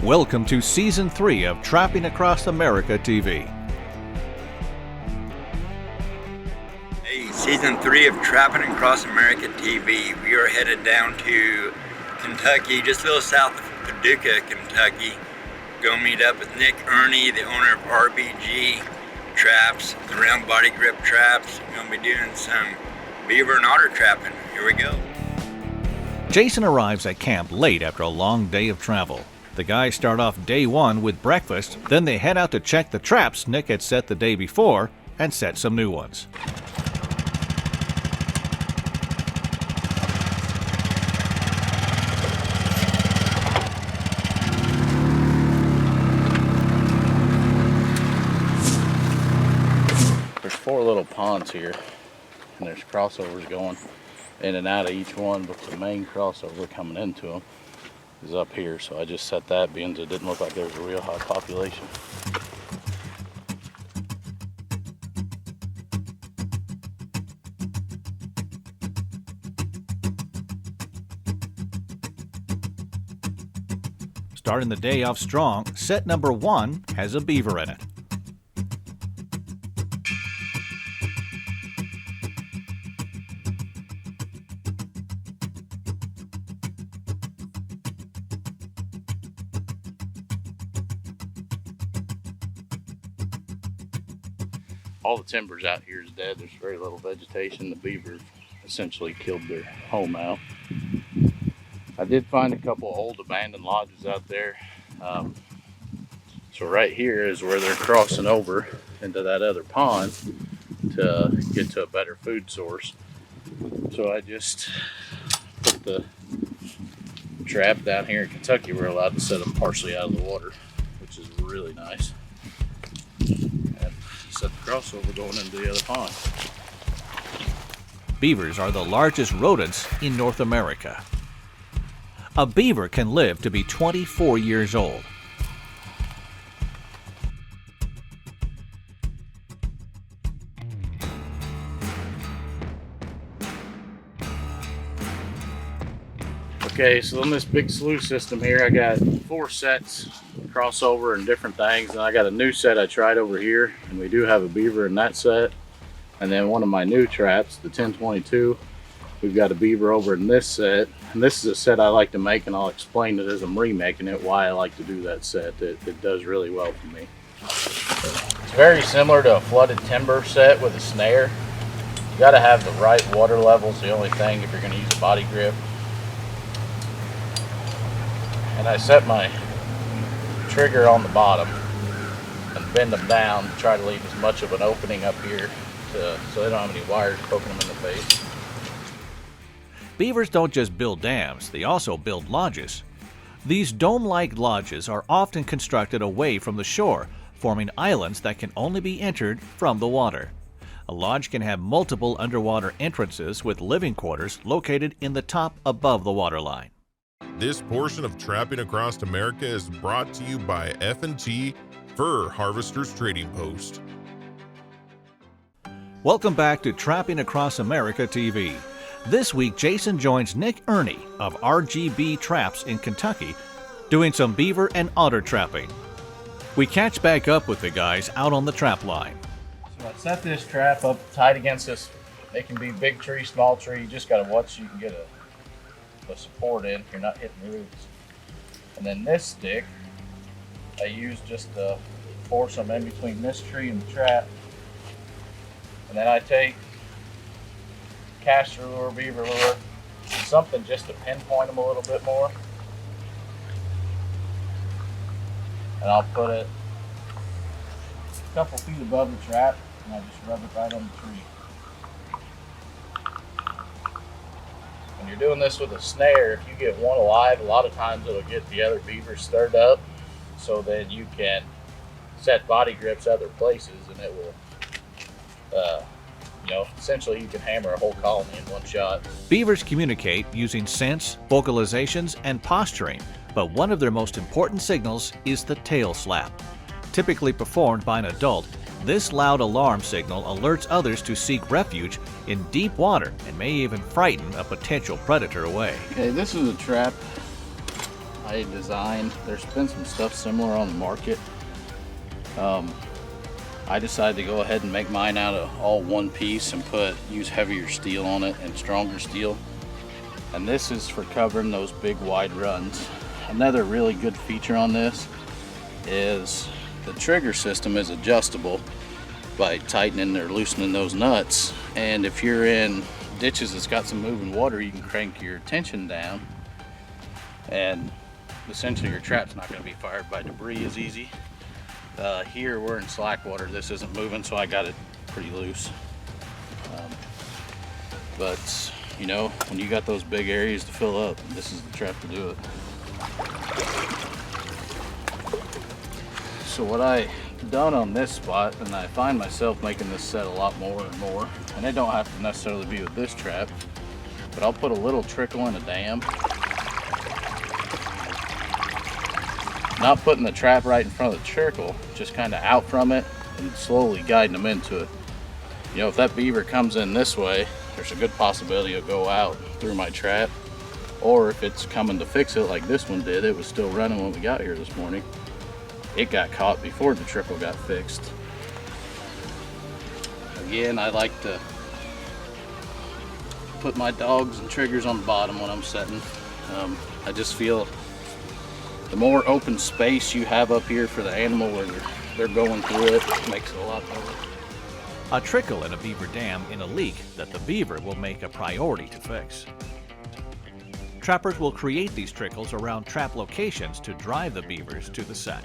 Welcome to Season 3 of Trapping Across America TV. Hey, Season 3 of Trapping Across America TV. We are headed down to Kentucky, just a little south of Paducah, Kentucky. Go meet up with Nick Erny, the owner of RBG Traps, the round body grip traps. We're going to be doing some beaver and otter trapping. Here we go. Jason arrives at camp late after a long day of travel. The guys start off day one with breakfast, then they head out to check the traps Nick had set the day before and set some new ones. There's 4 little ponds here, and there's crossovers going in and out of each one, but the main crossover coming into them is up here, so I just set that being it didn't look like there was a real high population. Starting the day off strong, set number 1 has a beaver in it. All the timbers out here is dead. There's very little vegetation. The beaver essentially killed their home out. I did find a couple old abandoned lodges out there. So right here is where they're crossing over into that other pond to get to a better food source. So I just put the trap down here in Kentucky. We're allowed to set them partially out of the water, which is really nice. Set the crossover going into the other pond. Beavers are the largest rodents in North America. A beaver can live to be 24 years old. Okay, so on this big slough system here, I got 4 sets crossover and different things, and I got a new set I tried over here, and we do have a beaver in that set. And then one of my new traps, the 1022, we've got a beaver over in this set. And this is a set I like to make, and I'll explain it as I'm remaking it why I like to do that set. It does really well for me. It's very similar to a flooded timber set with a snare. You got to have the right water levels, the only thing if you're going to use a body grip. And I set my trigger on the bottom and bend them down to try to leave as much of an opening up here so they don't have any wires poking them in the face. Beavers don't just build dams, they also build lodges. These dome-like lodges are often constructed away from the shore, forming islands that can only be entered from the water. A lodge can have multiple underwater entrances with living quarters located in the top above the waterline. This portion of Trapping Across America is brought to you by F&T Fur Harvesters Trading Post. Welcome back to Trapping Across America TV. This week, Jason joins Nick Erny of RBG Traps in Kentucky, doing some beaver and otter trapping. We catch back up with the guys out on the trap line. So I set this trap up tight against this. It can be big tree, small tree. You just got to watch so you can get the support in if you're not hitting roots. And then this stick I use just to force them in between this tree and the trap. And then I take cast lure, beaver lure, something just to pinpoint them a little bit more. And I'll put it a couple feet above the trap and I just rub it right on the tree. When you're doing this with a snare, if you get one alive, a lot of times it'll get the other beavers stirred up, so then you can set body grips other places and it will, essentially you can hammer a whole colony in one shot. Beavers communicate using sense, vocalizations, and posturing, but one of their most important signals is the tail slap. Typically performed by an adult, this loud alarm signal alerts others to seek refuge in deep water and may even frighten a potential predator away. Okay, this is a trap I designed. There's been some stuff similar on the market. I decided to go ahead and make mine out of all one piece and use heavier steel on it and stronger steel. And this is for covering those big wide runs. Another really good feature on this is the trigger system is adjustable by tightening or loosening those nuts. And if you're in ditches that's got some moving water, you can crank your tension down, and essentially your trap's not going to be fired by debris as easy. Here we're in slack water, this isn't moving, so I got it pretty loose. But you know, when you got those big areas to fill up, this is the trap to do it. So what I done on this spot, and I find myself making this set a lot more and more, and it don't have to necessarily be with this trap, but I'll put a little trickle in a dam. Not putting the trap right in front of the trickle, just kind of out from it and slowly guiding them into it. You know, if that beaver comes in this way, there's a good possibility it'll go out through my trap. Or if it's coming to fix it like this one did, it was still running when we got here this morning. It got caught before the trickle got fixed. Again, I like to put my dogs and triggers on the bottom when I'm setting. I just feel the more open space you have up here for the animal where they're going through it makes it a lot better. A trickle in a beaver dam in a leak that the beaver will make a priority to fix. Trappers will create these trickles around trap locations to drive the beavers to the set.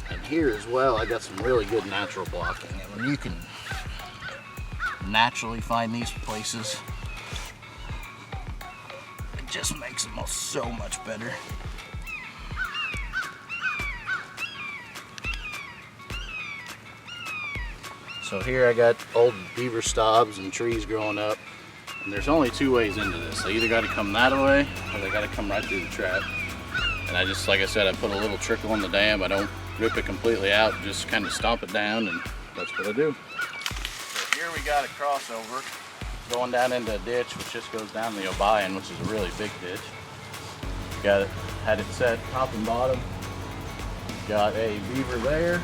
And here as well, I got some really good natural blocking. And when you can naturally find these places, it just makes them all so much better. So here I got old beaver stobs and trees growing up, and there's only two ways into this. They either got to come that way or they got to come right through the trap. And I just, like I said, I put a little trickle in the dam. I don't rip it completely out, just kind of stomp it down, and that's what I do. So here we got a crossover going down into a ditch which just goes down the Obion, which is a really big ditch. Had it set top and bottom. Got a beaver there.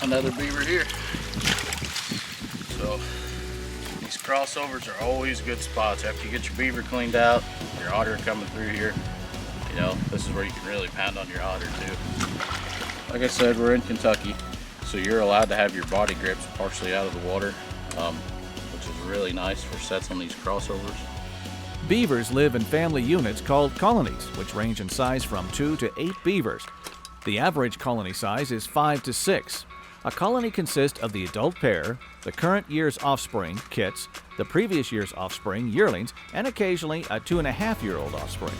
Another beaver here. So these crossovers are always good spots after you get your beaver cleaned out, your otter coming through here. You know, this is where you can really pound on your otter too. Like I said, we're in Kentucky, so you're allowed to have your body grips partially out of the water, which is really nice for sets on these crossovers. Beavers live in family units called colonies, which range in size from 2 to 8 beavers. The average colony size is 5 to 6. A colony consists of the adult pair, the current year's offspring, kits, the previous year's offspring, yearlings, and occasionally a 2.5-year-old offspring.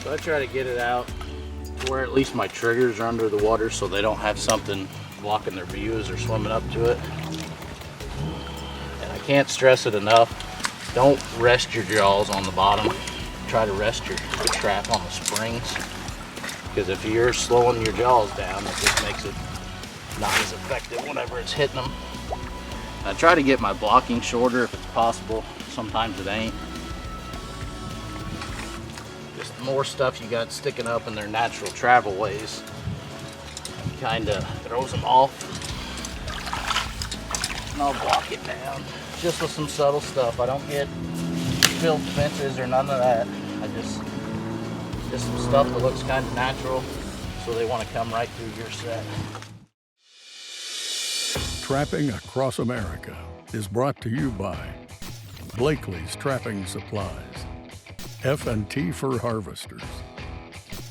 So I try to get it out to where at least my triggers are under the water so they don't have something blocking their views or swimming up to it. And I can't stress it enough, don't rest your jaws on the bottom. Try to rest the trap on the springs, because if you're slowing your jaws down, it just makes it not as effective whenever it's hitting them. I try to get my blocking shorter if it's possible. Sometimes it ain't. Just the more stuff you got sticking up in their natural travel ways kind of throws them off. And I'll block it down just with some subtle stuff. I don't get built fences or none of that. I just some stuff that looks kind of natural, so they want to come right through your set. Trapping Across America is brought to you by Blakely's Trapping Supplies, F&T Fur Harvesters,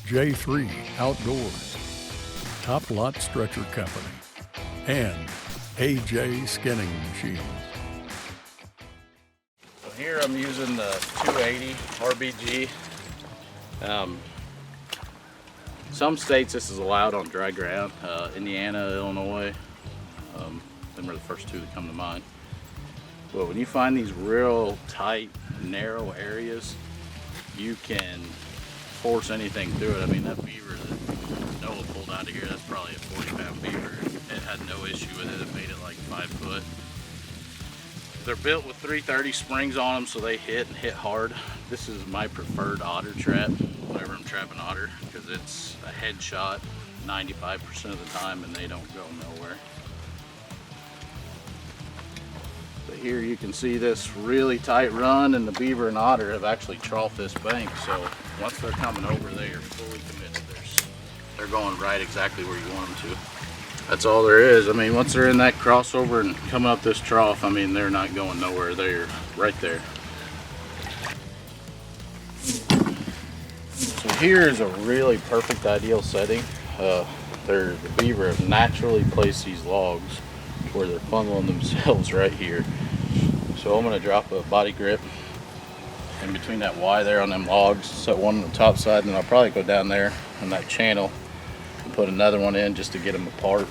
J3 Outdoors, Top Lot Stretcher Company, and AJ Skinning Machines. Here I'm using the 280 RBG. Some states this is allowed on dry ground. Indiana, Illinois, them are the first two that come to mind. But when you find these real tight, narrow areas, you can force anything through it. I mean, that beaver that Noah pulled out of here. That's probably a 40-pound beaver. It had no issue with it. It made it like 5 foot. They're built with 330 springs on them, so they hit and hit hard. This is my preferred otter trap whenever I'm trapping otter, because it's a headshot 95% of the time and they don't go nowhere. But here you can see this really tight run, and the beaver and otter have actually troughed this bank. So once they're coming over, they are fully committed. They're going right exactly where you want them to. That's all there is. I mean, once they're in that crossover and coming up this trough, I mean, they're not going nowhere. They're right there. So here is a really perfect ideal setting. The beaver have naturally placed these logs where they're funneling themselves right here. So I'm going to drop a body grip in between that Y there on them logs, set one on the top side, and then I'll probably go down there in that channel and put another one in just to get them apart,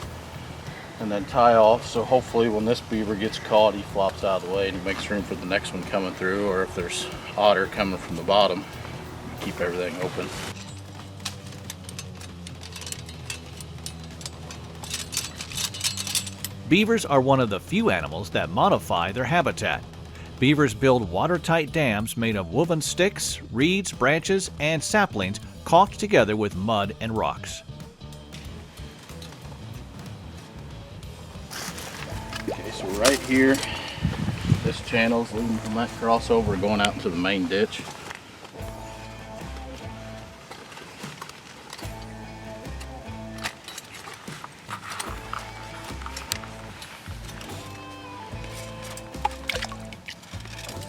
and then tie off. So hopefully when this beaver gets caught, he flops out of the way and he makes room for the next one coming through, or if there's otter coming from the bottom, keep everything open. Beavers are one of the few animals that modify their habitat. Beavers build watertight dams made of woven sticks, reeds, branches, and saplings caulked together with mud and rocks. Okay, so right here, this channel is leading from that crossover going out into the main ditch.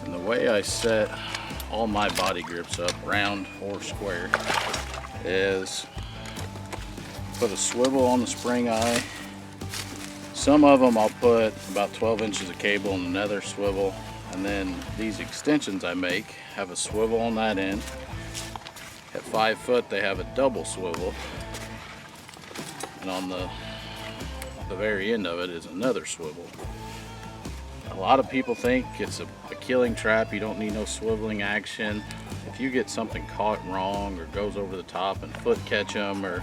And the way I set all my body grips up, round or square, is put a swivel on the spring eye. Some of them I'll put about 12 inches of cable and another swivel, and then these extensions I make have a swivel on that end. At 5 foot they have a double swivel, and on the very end of it is another swivel. A lot of people think it's a killing trap, you don't need no swiveling action. If you get something caught wrong or goes over the top and foot catch them, or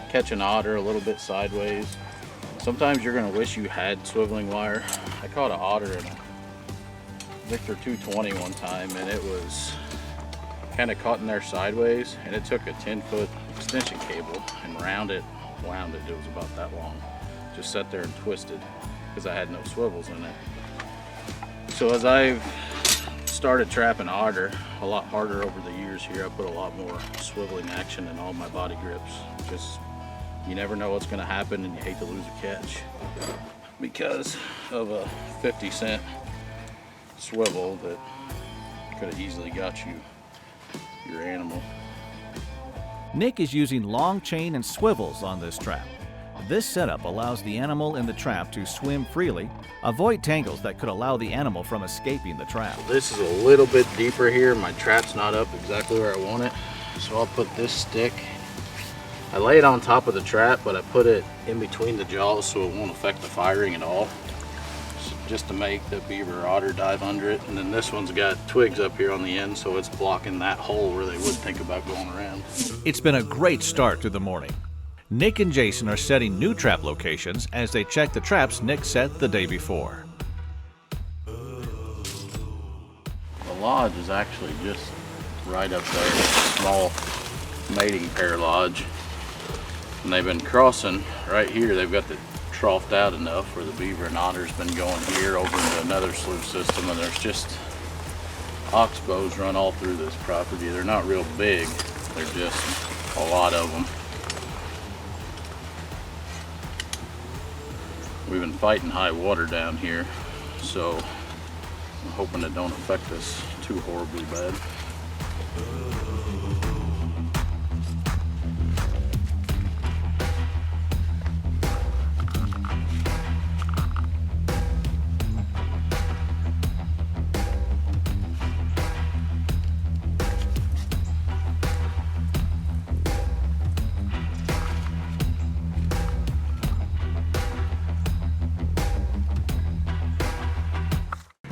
catch an otter a little bit sideways, sometimes you're going to wish you had swiveling wire. I caught an otter in a Victor 220 one time, and it was kind of caught in there sideways, and it took a 10-foot extension cable and wound it. It was about that long. Just sat there and twisted because I had no swivels in it. So as I've started trapping otter a lot harder over the years here, I put a lot more swiveling action in all my body grips. Just, you never know what's going to happen, and you hate to lose a catch because of a 50-cent swivel that could have easily got you your animal. Nick is using long chain and swivels on this trap. This setup allows the animal in the trap to swim freely, avoid tangles that could allow the animal from escaping the trap. This is a little bit deeper here. My trap's not up exactly where I want it, so I'll put this stick. I lay it on top of the trap, but I put it in between the jaws so it won't affect the firing at all, just to make the beaver or otter dive under it. And then this one's got twigs up here on the end, so it's blocking that hole where they would think about going around. It's been a great start to the morning. Nick and Jason are setting new trap locations as they check the traps Nick set the day before. The lodge is actually just right up there, small mating pair lodge. And they've been crossing right here. They've got the troughed out enough where the beaver and otter's been going here over into another sluice system, and there's just oxbows run all through this property. They're not real big, they're just a lot of them. We've been fighting high water down here, so I'm hoping it don't affect us too horribly bad.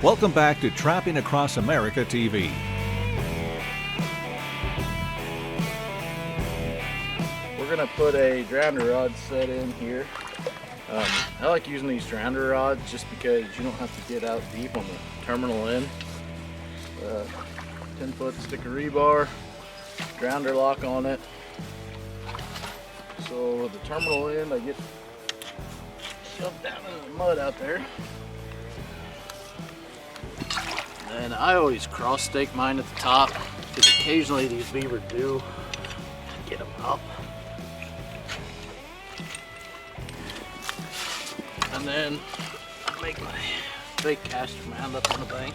Welcome back to Trapping Across America TV. We're gonna put a drowner rod set in here. I like using these drowner rods just because you don't have to get out deep on the terminal end. 10-foot stick of rebar, grounder lock on it. So the terminal end, I get shoved down in the mud out there. And I always cross stake mine at the top because occasionally these beaver do get them up. And then I make my fake caster mound up on the bank.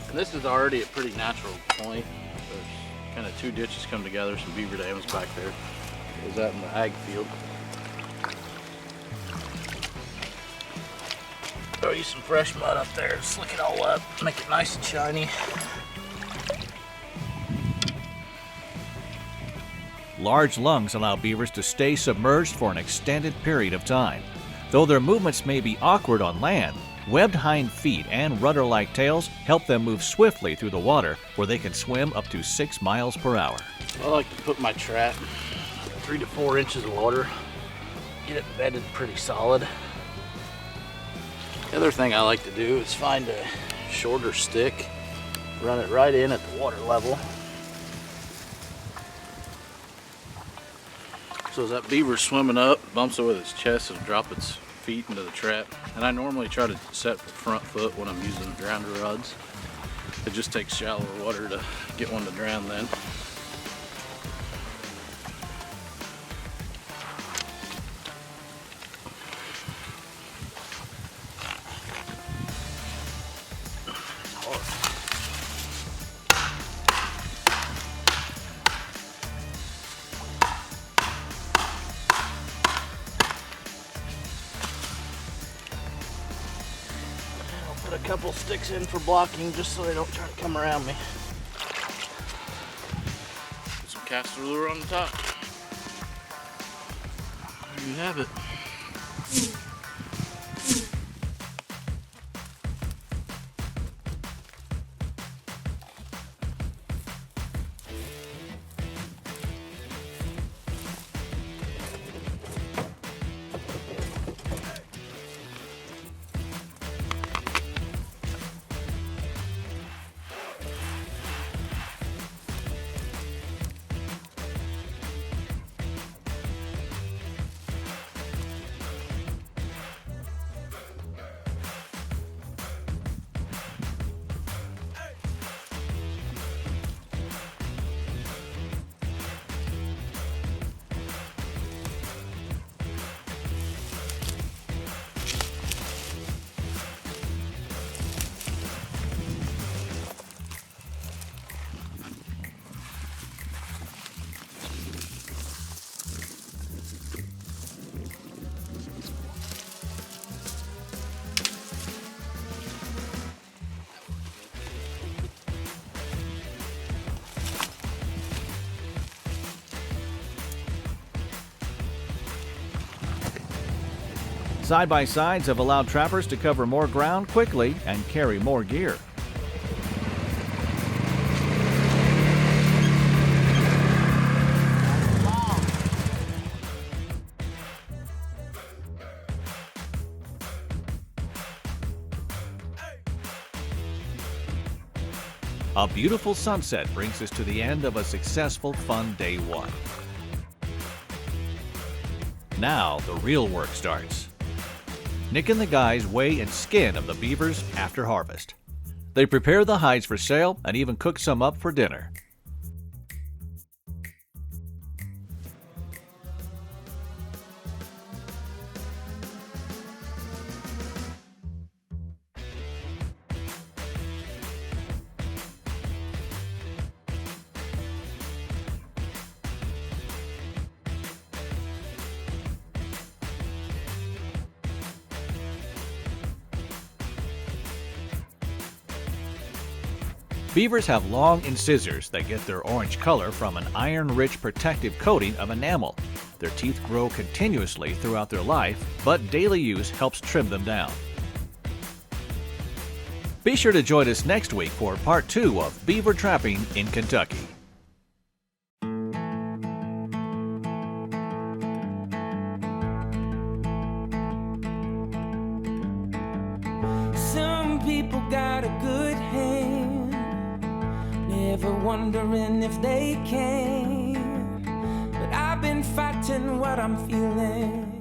And this is already a pretty natural point. There's kind of two ditches come together, some beaver dams back there. Is that in the ag field? Throw you some fresh mud up there, slick it all up, make it nice and shiny. Large lungs allow beavers to stay submerged for an extended period of time. Though their movements may be awkward on land, webbed hind feet and rudder-like tails help them move swiftly through the water, where they can swim up to 6 miles per hour. I like to put my trap 3 to 4 inches of water, get it bedded pretty solid. The other thing I like to do is find a shorter stick, run it right in at the water level. So as that beaver's swimming up, bumps it with its chest, it'll drop its feet into the trap. And I normally try to set for front foot when I'm using drowner rods. It just takes shallower water to get one to drown then. Put a couple sticks in for blocking just so they don't try to come around me. Put some caster lure on the top. There you have it. Side-by-sides have allowed trappers to cover more ground quickly and carry more gear. A beautiful sunset brings us to the end of a successful fun day one. Now the real work starts. Nick and the guys weigh and skin of the beavers after harvest. They prepare the hides for sale and even cook some up for dinner. Beavers have long incisors that get their orange color from an iron-rich protective coating of enamel. Their teeth grow continuously throughout their life, but daily use helps trim them down. Be sure to join us next week for part 2 of Beaver Trapping in Kentucky. Some people got a good hand, never wondering if they can. But I've been fighting what I'm feeling.